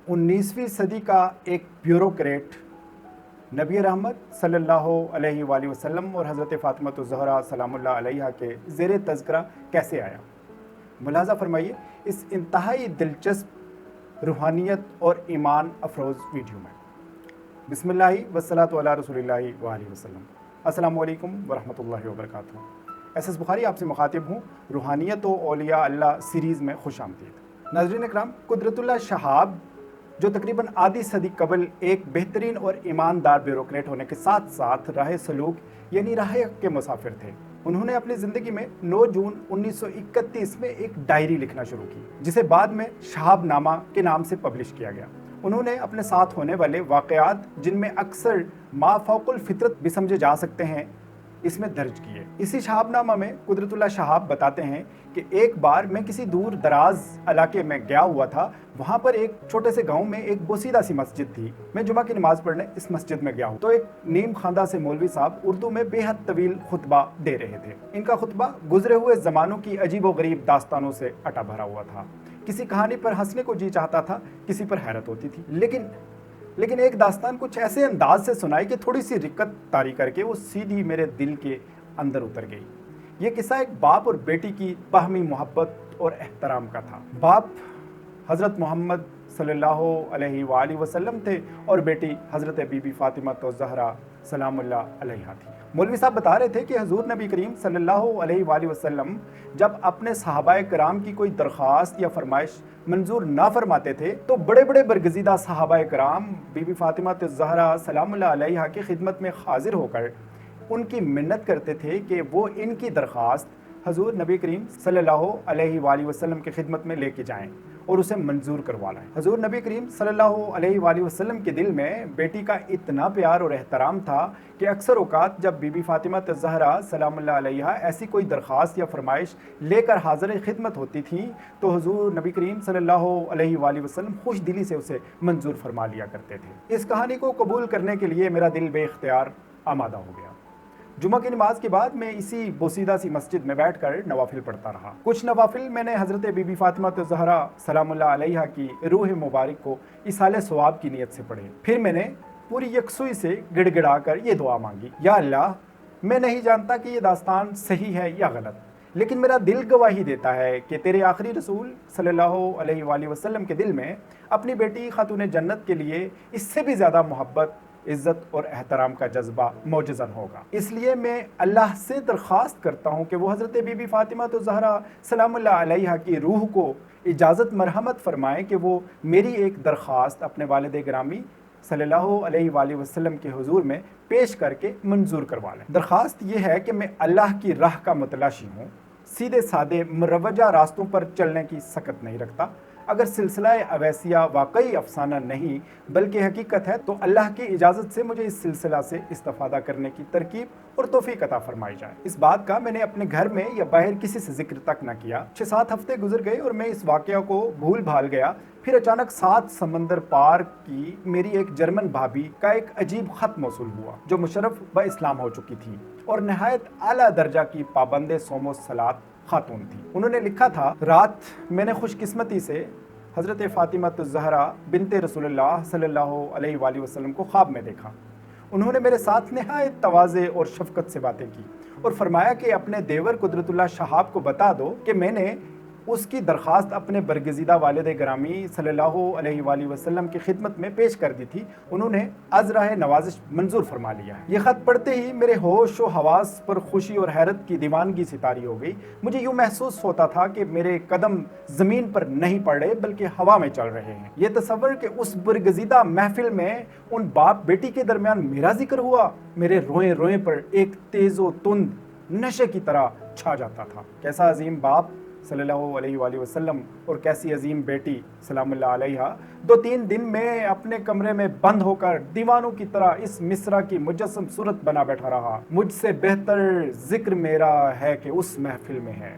19वीं सदी का एक ब्यूरोक्रेट नबी रहमत सल्लल्लाहु अलैहि वसल्लम और हज़रत फ़ातिमा ज़हरा सलामुल्लाह अलैहा के ज़ेर तज़किरा कैसे आया। मुलाज़ा फरमाइए इस इंतहाई दिलचस्प रूहानियत और ईमान अफरोज़ वीडियो में। बिस्मिल्लाहि वस्सलातु अला रसूलिल्लाहि व आलिहि वसल्लम। अस्सलामु अलैकुम व रहमतुल्लाहि व बरकातुहू। एस बुखारी आपसे मुखातिब हूँ। रूहानियत व औलिया अल्लाह सीरीज़ में खुश आमदीद। नाज़रीन इकराम, कुदरतुल्लाह शहाब जो तकरीबन आधी सदी कबल एक बेहतरीन और ईमानदार ब्यूरोक्रेट होने के साथ साथ राह सलूक यानी राह हक़ के मुसाफिर थे, उन्होंने अपनी ज़िंदगी में 9 जून 1931 में एक डायरी लिखना शुरू की जिसे बाद में शहाब नामा के नाम से पब्लिश किया गया। उन्होंने अपने साथ होने वाले वाक़यात, जिनमें अक्सर माफ़ौक़ुल फ़ितरत भी समझे जा सकते हैं, इसमें दर्ज किए। इसी शहाबनामा में कुदरतुल्लाह शहाब बताते हैं कि एक बार मैं किसी दूर दराज इलाके में गया हुआ था। वहाँ पर एक छोटे से गांव में एक बोसीदा सी मस्जिद थी। मैं जुमा की नमाज़ पढ़ने इस मस्जिद में गया हूँ तो एक नीम खानदा से मौलवी साहब उर्दू में बेहद तवील खुतबा दे रहे थे। इनका खुतबा गुजरे हुए ज़मानों की अजीब व गरीब दास्तानों से अटा भरा हुआ था। किसी कहानी पर हंसने को जी चाहता था, किसी पर हैरत होती थी। लेकिन एक दास्तान कुछ ऐसे अंदाज से सुनाई कि थोड़ी सी रिक्कत तारी करके वो सीधी मेरे दिल के अंदर उतर गई। ये किस्सा एक बाप और बेटी की बाहमी मोहब्बत और एहतराम का था। बाप हज़रत मोहम्मद सल्लल्लाहु अलैहि वसल्लम थे और बेटी हज़रत बीबी फ़ातिमा ज़हरा सलामुल्लाह अलैहा थी। मौलवी साहब बता रहे थे कि हज़ूर नबी करीम सल्लल्लाहु अलैहि वसल्लम जब अपने सहाबाए कराम की कोई दरख्वास्त या फरमाइश मंजूर ना फरमाते थे तो बड़े बड़े बरगज़ीदा सहाबाए कराम बीबी फ़ातिमा ज़हरा सलामुल्लाह अलैहा की खिदमत में हाजिर होकर उनकी मिन्नत करते थे कि वो इनकी दरख्वास्त हज़ूर नबी करीम सल्लल्लाहु अलैहि वसल्लम की खिदमत में लेके जाएं और उसे मंजूर करवा लाएं। हज़ूर नबी करीम सल्लल्लाहु अलैहि वसल्लम के दिल में बेटी का इतना प्यार और एहतराम था कि अक्सर औक़ात जब बीबी फ़ातिमा ज़हरा सलामुल्लाह अलैहा ऐसी कोई दरख्वास्त या फरमाइश लेकर हाज़िर खिदमत होती थी तो हज़ूर नबी करीम सल्लल्लाहु अलैहि वसल्लम खुश दिली से उसे मंजूर फरमा लिया करते थे। इस कहानी को कबूल करने के लिए मेरा दिल बेख्तियार आमादा हो गया। जुमा की नमाज के बाद मैं इसी बोसीदा सी मस्जिद में बैठकर नवाफिल पढ़ता रहा। कुछ नवाफिल मैंने हज़रत बीबी फ़ातिमा ज़हरा सलामुल्लाह अलैहा की रूह मुबारक को इसाले सवाब की नीयत से पढ़े। फिर मैंने पूरी यकसुई से गिड़गिड़ा कर ये दुआ मांगी, या अल्लाह, मैं नहीं जानता कि ये दास्तान सही है या गलत, लेकिन मेरा दिल गवाही देता है कि तेरे आखिरी रसूल सल्लल्लाहु अलैहि वसल्लम के दिल में अपनी बेटी खातून जन्नत के लिए इससे भी ज़्यादा मोहब्बत, इज़्ज़त और एहतराम का जज्बा मौजज़न होगा। इसलिए मैं अल्लाह से दरख्वास्त करता हूँ कि वो हज़रत बीबी फ़ातिमा ज़हरा सलामुल्लाह अलैहा की रूह को इजाज़त मरहमत फ़रमाएँ कि वो मेरी एक दरख्वास्त अपने वालिद गिरामी सल्लल्लाहु अलैहि वसल्लम के हुजूर में पेश करके मंजूर करवा लें। दरख्वास्त ये है कि मैं अल्लाह की राह का मुतलाशी हूँ, सीधे सादे मुरवजा रास्तों पर चलने की सकत नहीं रखता। अगर सिलसिला अवैसिया वाकई अफसाना नहीं बल्कि हकीकत है तो अल्लाह की इजाज़त से मुझे इस सिलसिला से इस्तिफ़ादा करने की तरकीब और तौफ़ीक़ अता फरमाई जाए। इस बात का मैंने अपने घर में या बाहर किसी से जिक्र तक न किया। 6-7 हफ्ते गुजर गए और मैं इस वाक़या को भूल भाल गया। फिर अचानक 7 समंदर पार की मेरी एक जर्मन भाभी का एक अजीब ख़त मौसूल हुआ जो मुशर्रफ ब इस्लाम हो चुकी थी और नहायत आला दर्जा की पाबंद सोमो सलात खातून थी। उन्होंने लिखा था, रात मैंने खुशकिस्मती से हज़रत फ़ातिमा ज़हरा बिनते रसूलुल्लाह सल्लल्लाहु अलैहि वसल्लम को ख्वाब में देखा। उन्होंने मेरे साथ नहायत तवाज़े और शफ़क़त से बातें की और फरमाया कि अपने देवर कुदरतुल्लाह शहाब को बता दो कि मैंने उसकी दरख्वास्त अपने बरगज़ीदा वालिद गिरामी सल्लल्लाहु अलैहि वसल्लम की खिदमत में पेश कर दी थी। उन्होंने अज़राह नवाजिश मंजूर फरमा लिया है। यह ख़त पढ़ते ही मेरे होश व हवास पर खुशी और हैरत की दीवानगी सी तारी हो गई। मुझे यूँ महसूस होता था कि मेरे कदम ज़मीन पर नहीं पड़ रहे बल्कि हवा में चल रहे हैं। ये तसव्वुर कि उस बरगज़ीदा महफिल में उन बाप बेटी के दरमियान मेरा जिक्र हुआ, मेरे रोए रोए पर एक तेज़ व तुंद नशे की तरह छा जाता था। कैसा अजीम बाप सल्लल्लाहु अलैहि वसल्लम और कैसी अजीम बेटी सलामुल्लाह अलैहा। 2-3 दिन में अपने कमरे में बंद होकर दीवानों की तरह इस मिसरा की मुजस्सम सूरत बना बैठा रहा। मुझसे बेहतर जिक्र मेरा है कि उस महफिल में है,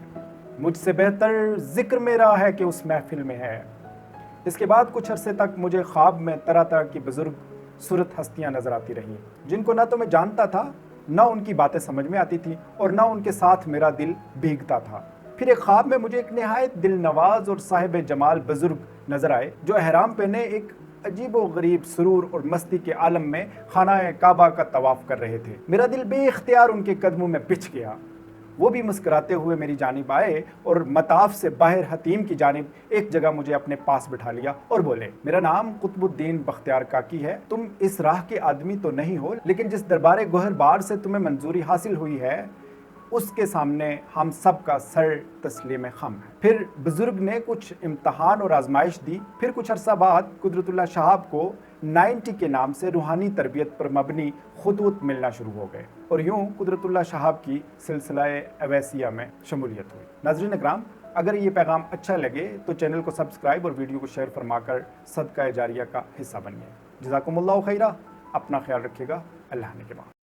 मुझसे बेहतर जिक्र मेरा है कि उस महफिल में है। इसके बाद कुछ अरसे तक मुझे ख्वाब में तरह तरह की बुजुर्ग सूरत हस्तियाँ नजर आती रहीं जिनको ना तो मैं जानता था, ना उनकी बातें समझ में आती थी और ना उनके साथ मेरा दिल भीगता था। پھر ایک خواب میں مجھے ایک نہایت دل نواز اور صاحب جمال بزرگ نظر آئے جو احرام پہنے ایک عجیب و غریب سرور اور مستی کے عالم میں خانہ کعبہ کا طواف کر رہے تھے۔ میرا دل بے اختیار ان کے قدموں میں پچھ گیا۔ وہ بھی مسکراتے ہوئے میری جانب آئے اور مطاف سے باہر حتیم کی جانب ایک جگہ مجھے اپنے پاس بٹھا لیا اور بولے، میرا نام قطب الدین بختیار کاکی ہے، تم اس راہ کے آدمی تو نہیں ہو، لیکن جس دربار گوہر بار سے تمہیں منظوری حاصل ہوئی ہے اس کے سامنے ہم سب کا سر تسلیم خم ہے۔ پھر بزرگ نے کچھ امتحان اور آزمائش دی۔ پھر کچھ عرصہ بعد قدرت اللہ شہاب کو 90 کے نام سے روحانی تربیت پر مبنی خطوط ملنا شروع ہو گئے اور یوں قدرت اللہ شہاب کی سلسلہ اویسیہ میں شمولیت ہوئی۔ ناظرین اکرام، اگر یہ پیغام اچھا لگے تو چینل کو سبسکرائب اور ویڈیو کو شیئر فرما کر صدقہ جاریہ کا حصہ بنیے۔ جزاکم اللہ خیرہ، اپنا خیال رکھیے گا، اللہ نے کے بعد۔